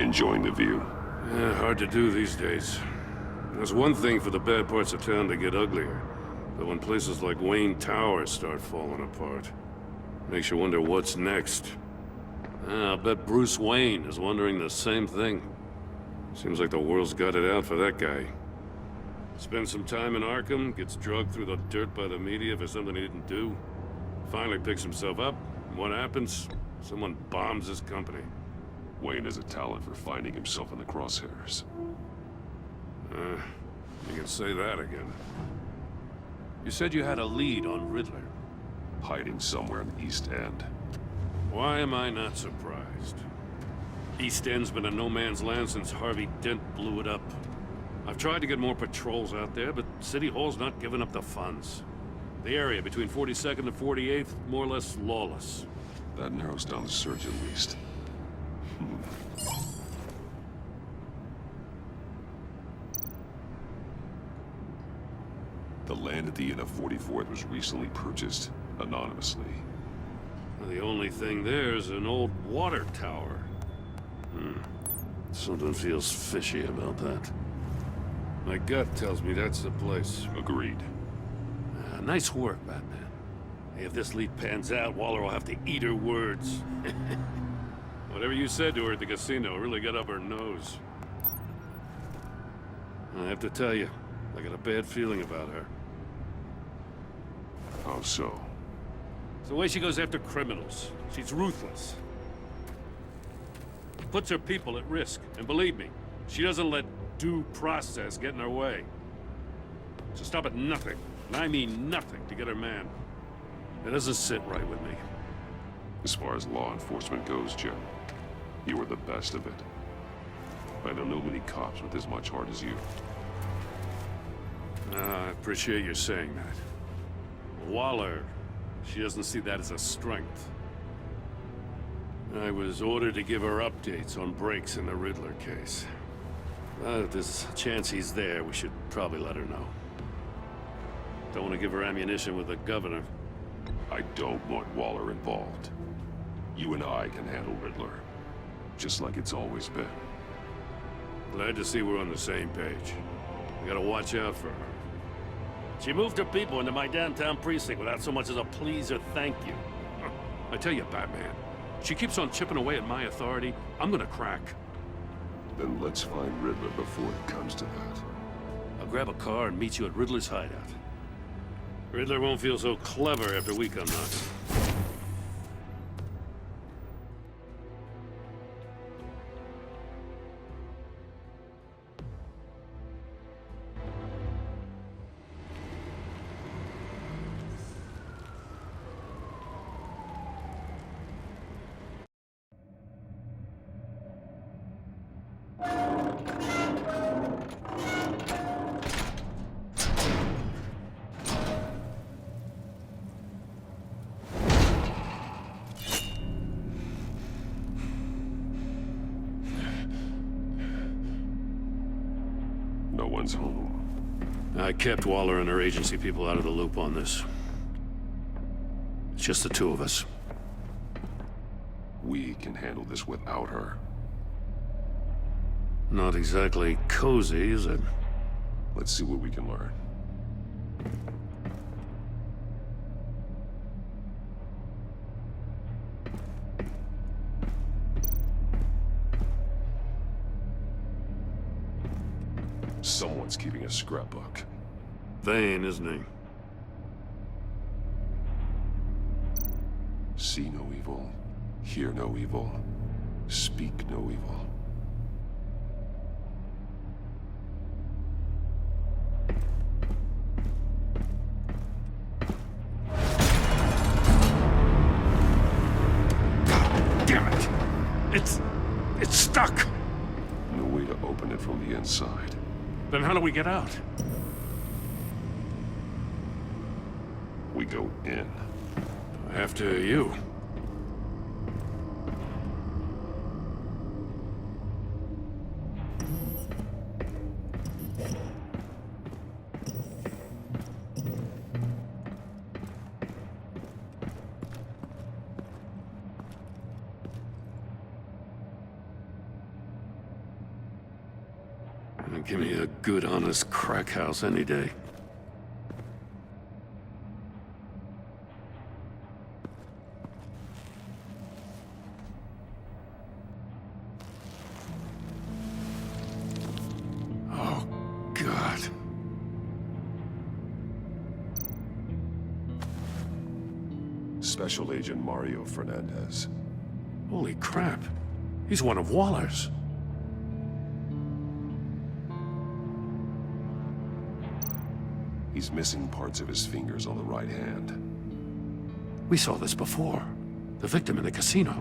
Enjoying the view? Yeah, hard to do these days. There's one thing for the bad parts of town to get uglier, but when places like Wayne Tower start falling apart, makes you wonder what's next. I'll bet Bruce Wayne is wondering the same thing. Seems like the world's got it out for that guy. Spends some time in Arkham, gets drugged through the dirt by the media for something he didn't do. Finally picks himself up, and what happens? Someone bombs his company. Wayne has a talent for finding himself in the crosshairs. You can say that again. You said you had a lead on Riddler. Hiding somewhere in the East End. Why am I not surprised? East End's been a no-man's land since Harvey Dent blew it up. I've tried to get more patrols out there, but City Hall's not giving up the funds. The area between 42nd and 48th, more or less lawless. That narrows down the search at least. The land at the end of 44th was recently purchased anonymously. The only thing there is an old water tower. Something feels fishy about that. My gut tells me that's the place. Agreed. Nice work, Batman. Hey, if this lead pans out, Waller will have to eat her words. Whatever you said to her at the casino really got up her nose. I have to tell you, I got a bad feeling about her. How so? It's the way she goes after criminals. She's ruthless. Puts her people at risk. And believe me, she doesn't let due process get in her way. She'll stop at nothing, and I mean nothing, to get her man. It doesn't sit right with me. As far as law enforcement goes, Jim, you are the best of it. I don't know many cops with as much heart as you. I appreciate you saying that. Waller, she doesn't see that as a strength. I was ordered to give her updates on breaks in the Riddler case. If there's a chance he's there, we should probably let her know. Don't want to give her ammunition with the governor. I don't want Waller involved. You and I can handle Riddler, just like it's always been. Glad to see we're on the same page. We gotta watch out for her. She moved her people into my downtown precinct without so much as a please or thank you. I tell you, Batman, she keeps on chipping away at my authority, I'm gonna crack. Then let's find Riddler before it comes to that. I'll grab a car and meet you at Riddler's hideout. Riddler won't feel so clever after we come knocking. No one's home. I kept Waller and her agency people out of the loop on this. It's just the two of us. We can handle this without her. Not exactly cozy, is it? Let's see what we can learn. Someone's keeping a scrapbook. Vain, isn't he? See no evil, hear no evil, speak no evil. Damn it! It's stuck! No way to open it from the inside. Then how do we get out? We go in. After you. Give me a good, honest crack house any day. Oh, God. Special Agent Mario Fernandez. Holy crap. He's one of Waller's. He's missing parts of his fingers on the right hand. We saw this before. The victim in the casino.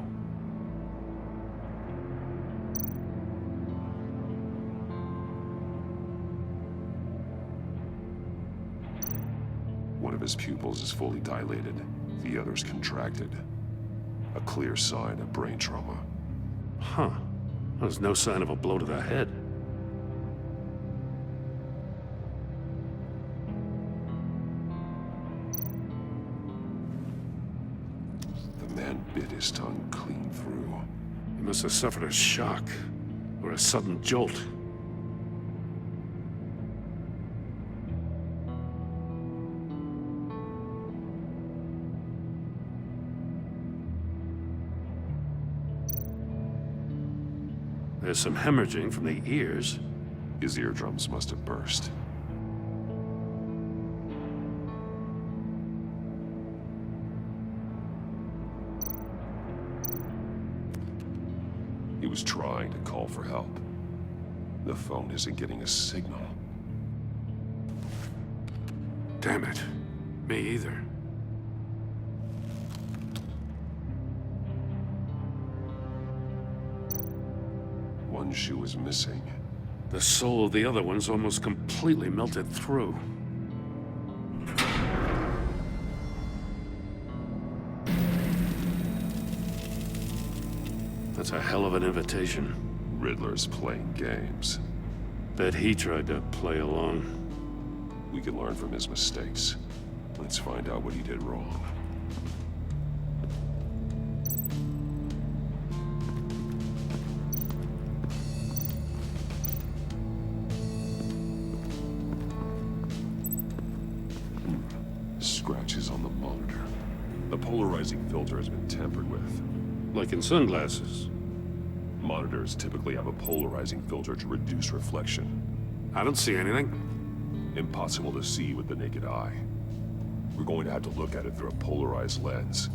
One of his pupils is fully dilated. The other's contracted. A clear sign of brain trauma. Huh. There's no sign of a blow to the head. The man bit his tongue clean through. He must have suffered a shock, or a sudden jolt. There's some hemorrhaging from the ears. His eardrums must have burst. He was trying to call for help. The phone isn't getting a signal. Damn it. Me either. One shoe is missing. The soul of the other one's almost completely melted through. That's a hell of an invitation. Riddler's playing games. Bet he tried to play along. We can learn from his mistakes. Let's find out what he did wrong. Scratches on the monitor. The polarizing filter has been tampered with. Like in sunglasses. Monitors typically have a polarizing filter to reduce reflection. I don't see anything. Impossible to see with the naked eye. We're going to have to look at it through a polarized lens.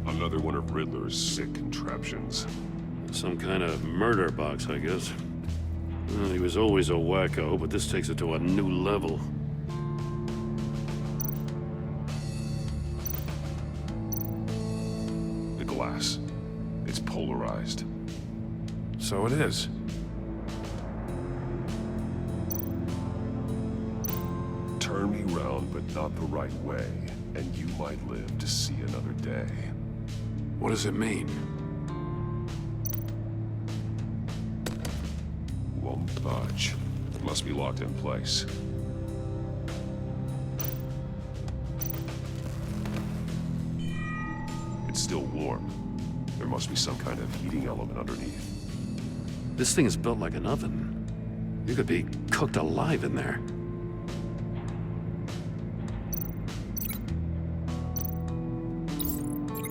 Another one of Riddler's sick contraptions. Some kind of murder box, I guess. Well, he was always a wacko, but this takes it to a new level. The glass. It's polarized. So it is. Turn me round, but not the right way, and you might live to see another day. What does it mean? Won't budge. Must be locked in place. It's still warm. There must be some kind of heating element underneath. This thing is built like an oven. You could be cooked alive in there.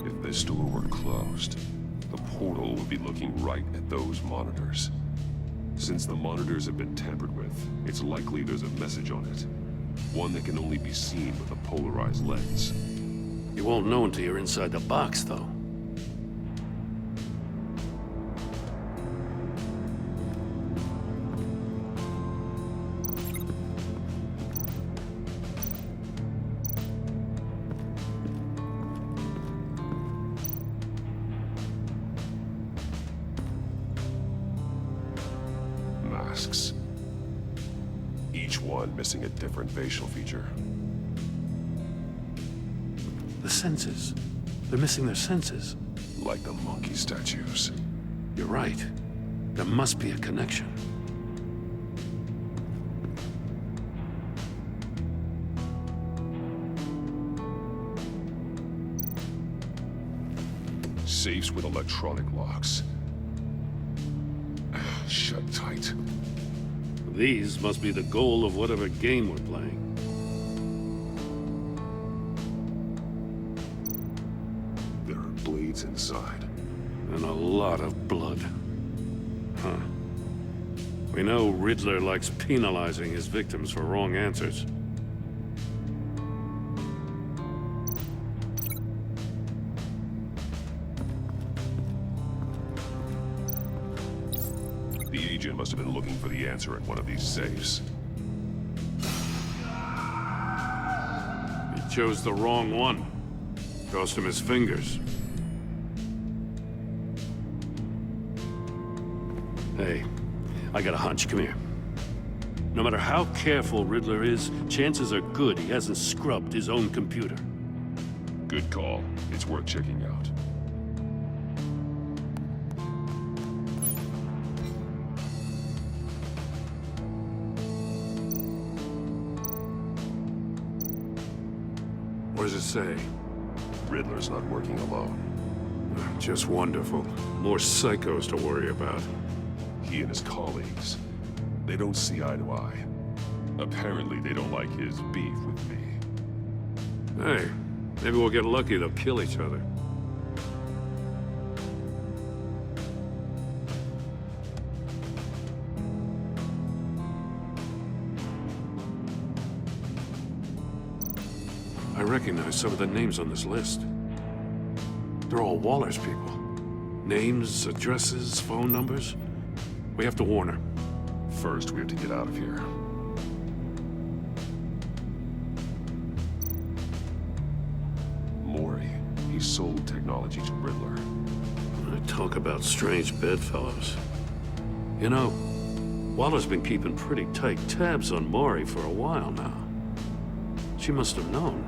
If this door were closed, the portal would be looking right at those monitors. Since the monitors have been tampered with, it's likely there's a message on it. One that can only be seen with a polarized lens. You won't know until you're inside the box, though. Masks. Each one missing a different facial feature. The senses. They're missing their senses. Like the monkey statues. You're right. There must be a connection. Safes with electronic locks. Shut tight. These must be the goal of whatever game we're playing. There are blades inside. And a lot of blood. Huh. We know Riddler likes penalizing his victims for wrong answers. The agent must have been looking for the answer in one of these safes. He chose the wrong one. Cost him his fingers. Hey, I got a hunch. Come here. No matter how careful Riddler is, chances are good he hasn't scrubbed his own computer. Good call. It's worth checking out. What does it say? Riddler's not working alone. Just wonderful. More psychos to worry about. He and his colleagues, they don't see eye to eye. Apparently, they don't like his beef with me. Hey, maybe we'll get lucky. They'll kill each other. I recognize some of the names on this list. They're all Waller's people. Names, addresses, phone numbers. We have to warn her. First, we have to get out of here. Mori, he sold technology to Riddler. Talk about strange bedfellows. You know, Waller's been keeping pretty tight tabs on Mori for a while now. She must have known.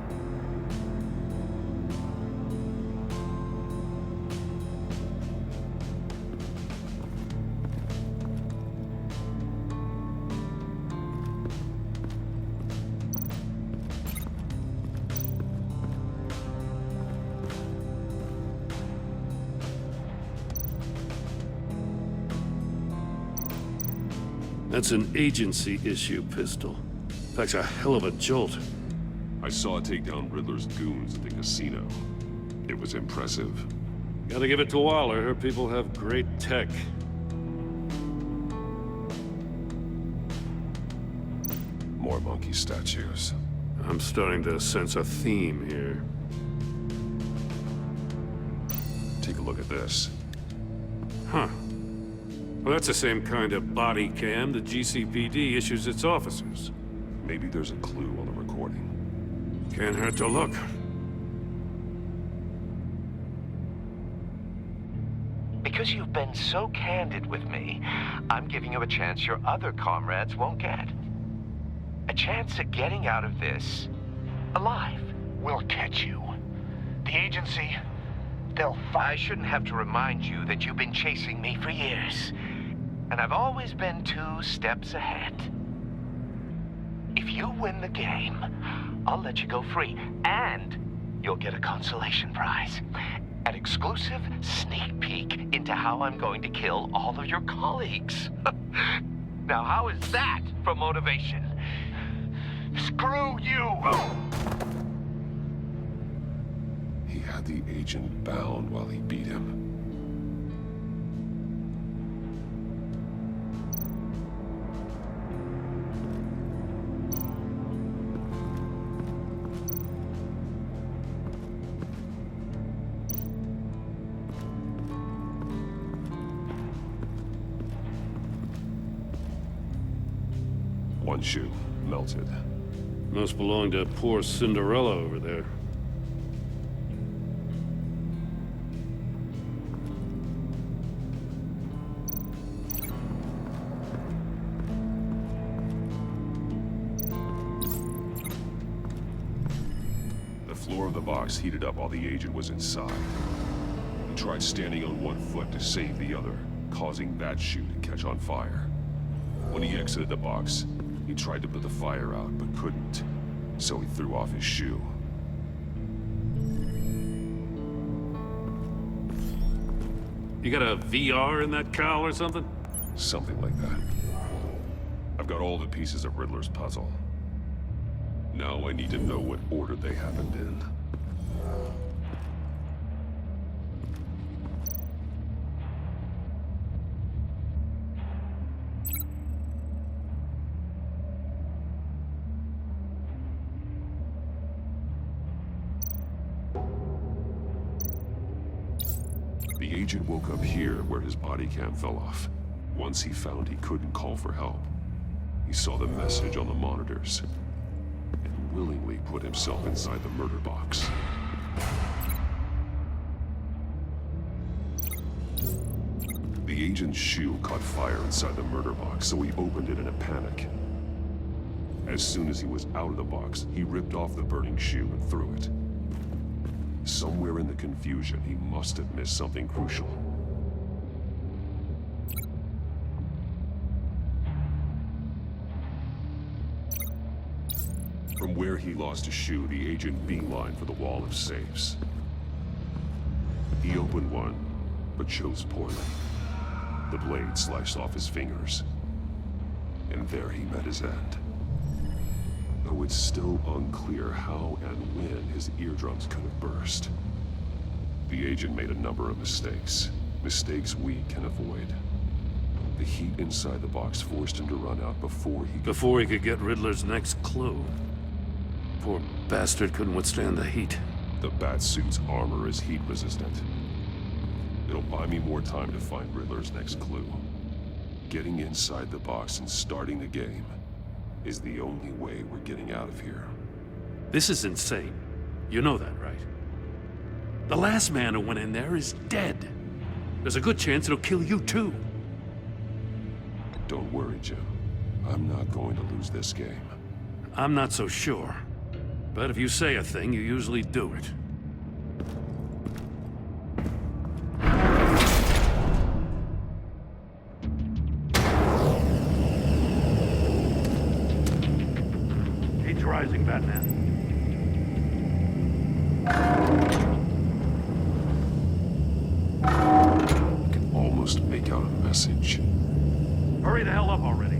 That's an agency-issue pistol. Packs a hell of a jolt. I saw it take down Riddler's goons at the casino. It was impressive. Gotta give it to Waller. Her people have great tech. More monkey statues. I'm starting to sense a theme here. Take a look at this. Huh. Well, that's the same kind of body cam the GCPD issues its officers. Maybe there's a clue on the recording. Can't hurt to look. Because you've been so candid with me, I'm giving you a chance your other comrades won't get. A chance at getting out of this alive. We'll catch you. The agency, they'll find... I shouldn't have to remind you that you've been chasing me for years. And I've always been 2 steps ahead. If you win the game, I'll let you go free. And you'll get a consolation prize. An exclusive sneak peek into how I'm going to kill all of your colleagues. Now, how is that for motivation? Screw you! He had the agent bound while he beat him. One shoe, melted. Must belong to poor Cinderella over there. The floor of the box heated up while the agent was inside. He tried standing on one foot to save the other, causing that shoe to catch on fire. When he exited the box, he tried to put the fire out, but couldn't, so he threw off his shoe. You got a VR in that cowl or something? Something like that. I've got all the pieces of Riddler's puzzle. Now I need to know what order they happened in. The agent woke up here where his body cam fell off. Once he found he couldn't call for help, he saw the message on the monitors and willingly put himself inside the murder box. The agent's shoe caught fire inside the murder box, so he opened it in a panic. As soon as he was out of the box, he ripped off the burning shoe and threw it. Somewhere in the confusion, he must have missed something crucial. From where he lost his shoe, the agent beelined for the wall of safes. He opened one, but chose poorly. The blade sliced off his fingers, and there he met his end. Though it's still unclear how and when his eardrums could have burst. The agent made a number of mistakes. Mistakes we can avoid. The heat inside the box forced him to run out before he could get Riddler's next clue. Poor bastard couldn't withstand the heat. The Batsuit's armor is heat resistant. It'll buy me more time to find Riddler's next clue. Getting inside the box and starting the game is the only way we're getting out of here. This is insane. You know that, right? The last man who went in there is dead. There's a good chance it'll kill you too. Don't worry, Jim. I'm not going to lose this game. I'm not so sure. But if you say a thing, you usually do it. Rising, Batman. I can almost make out a message. Hurry the hell up already.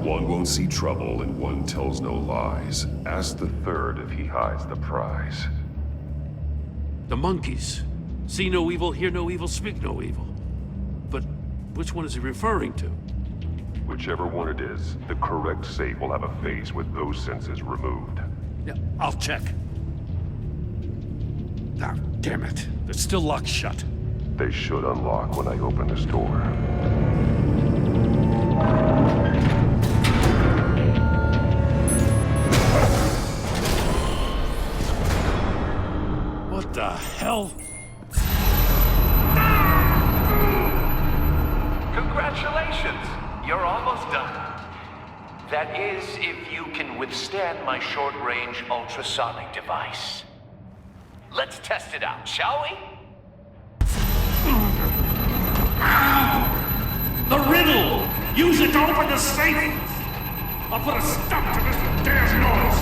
One won't see trouble and one tells no lies. Ask the third if he hides the prize. The monkeys. See no evil, hear no evil, speak no evil. But which one is he referring to? Whichever one it is, the correct safe will have a face with those senses removed. Yeah, I'll check. Ah, damn it. It's still locked shut. They should unlock when I open this door. What the hell? Congratulations! You're almost done. That is, if you can withstand my short-range ultrasonic device. Let's test it out, shall we? The riddle! Use it to open the safe! I'll put a stop to this damn noise!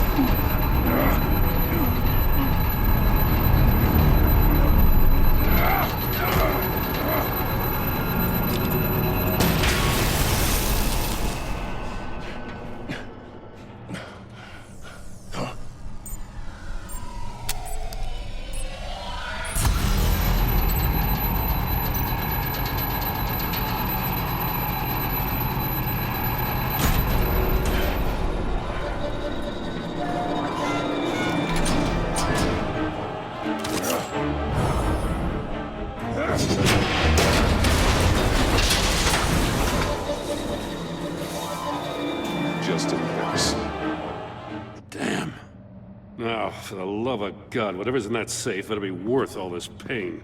Just in case. Damn. Now, for the love of God, whatever's in that safe better be worth all this pain.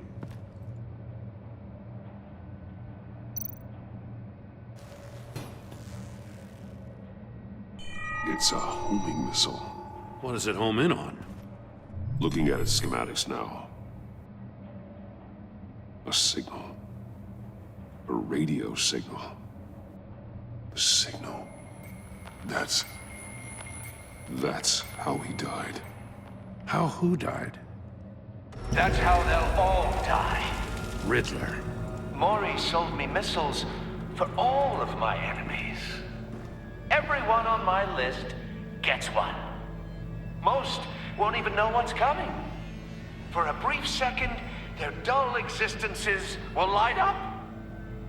It's a homing missile. What does it home in on? Looking at its schematics now. A signal. A radio signal. A signal. That's how he died. How who died? That's how they'll all die. Riddler. Maury sold me missiles for all of my enemies. Everyone on my list gets one. Most won't even know what's coming. For a brief second, their dull existences will light up.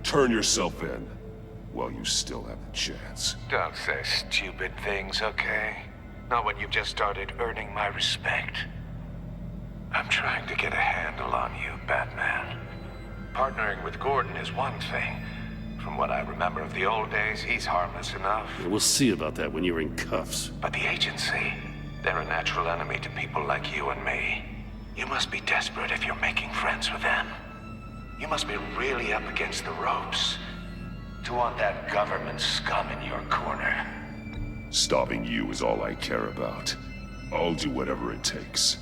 Turn yourself in while you still have the chance. Don't say stupid things, okay? Not when you've just started earning my respect. I'm trying to get a handle on you, Batman. Partnering with Gordon is one thing. From what I remember of the old days, he's harmless enough. We'll see about that when you're in cuffs. But the agency, they're a natural enemy to people like you and me. You must be desperate if you're making friends with them. You must be really up against the ropes to want that government scum in your corner. Stopping you is all I care about. I'll do whatever it takes.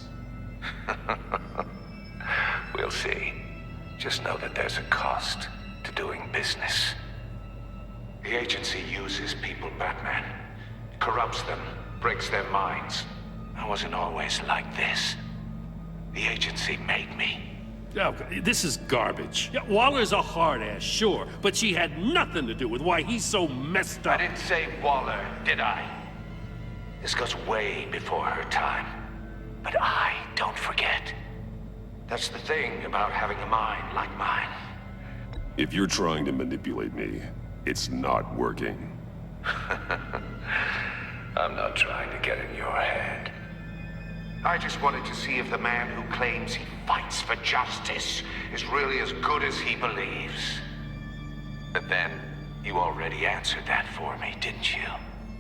We'll see. Just know that there's a cost to doing business. The agency uses people, Batman. Corrupts them, breaks their minds. I wasn't always like this. The agency made me. Oh, this is garbage. Yeah, Waller's a hard-ass, sure, but she had nothing to do with why he's so messed I up. didn't say Waller, did I? This goes way before her time. But I don't forget. That's the thing about having a mind like mine. If you're trying to manipulate me, it's not working. I'm not trying to get in your head. I just wanted to see if the man who claims he fights for justice is really as good as he believes. But then, you already answered that for me, didn't you?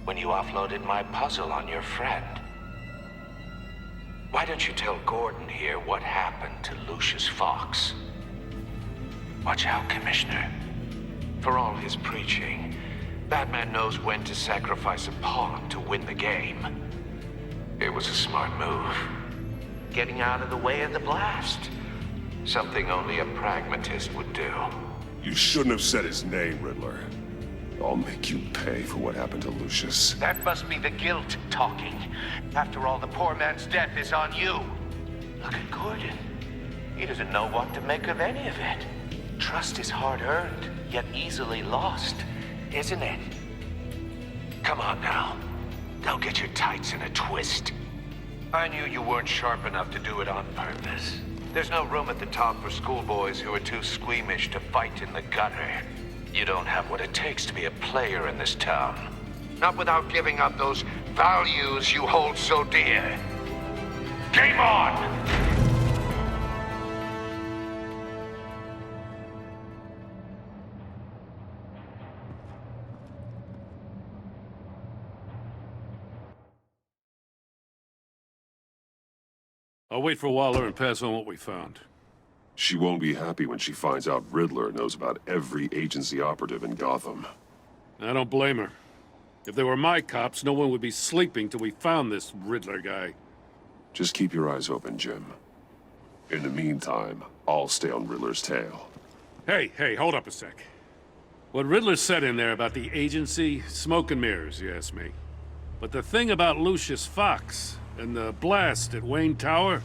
When you offloaded my puzzle on your friend. Why don't you tell Gordon here what happened to Lucius Fox? Watch out, Commissioner. For all his preaching, Batman knows when to sacrifice a pawn to win the game. It was a smart move. Getting out of the way of the blast. Something only a pragmatist would do. You shouldn't have said his name, Riddler. I'll make you pay for what happened to Lucius. That must be the guilt talking. After all, the poor man's death is on you. Look at Gordon. He doesn't know what to make of any of it. Trust is hard-earned, yet easily lost, isn't it? Come on now. Don't get your tights in a twist. I knew you weren't sharp enough to do it on purpose. There's no room at the top for schoolboys who are too squeamish to fight in the gutter. You don't have what it takes to be a player in this town. Not without giving up those values you hold so dear. Game on! I'll wait for Waller and pass on what we found. She won't be happy when she finds out Riddler knows about every agency operative in Gotham. I don't blame her. If they were my cops, no one would be sleeping till we found this Riddler guy. Just keep your eyes open, Jim. In the meantime, I'll stay on Riddler's tail. Hey, hold up a sec. What Riddler said in there about the agency, smoke and mirrors, you ask me. But the thing about Lucius Fox and the blast at Wayne Tower,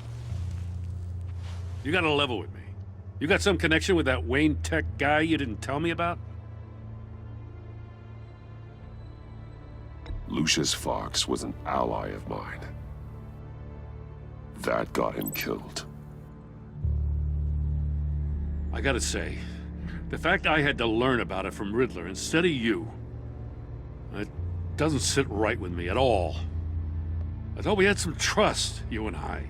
you gotta level with me. You got some connection with that Wayne Tech guy you didn't tell me about? Lucius Fox was an ally of mine. That got him killed. I gotta say, the fact I had to learn about it from Riddler instead of you, it doesn't sit right with me at all. I thought we had some trust, you and I.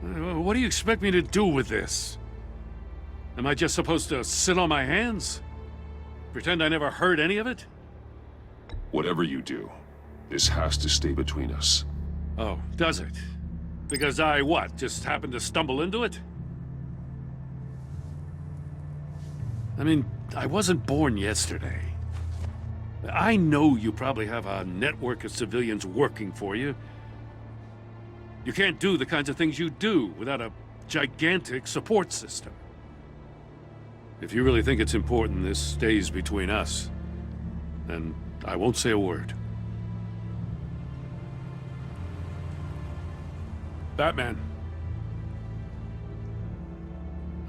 What do you expect me to do with this? Am I just supposed to sit on my hands? Pretend I never heard any of it? Whatever you do, this has to stay between us. Oh, does it? Because I, what, just happened to stumble into it? I mean, I wasn't born yesterday. I know you probably have a network of civilians working for you. You can't do the kinds of things you do without a gigantic support system. If you really think it's important this stays between us, then I won't say a word. Batman.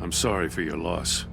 I'm sorry for your loss.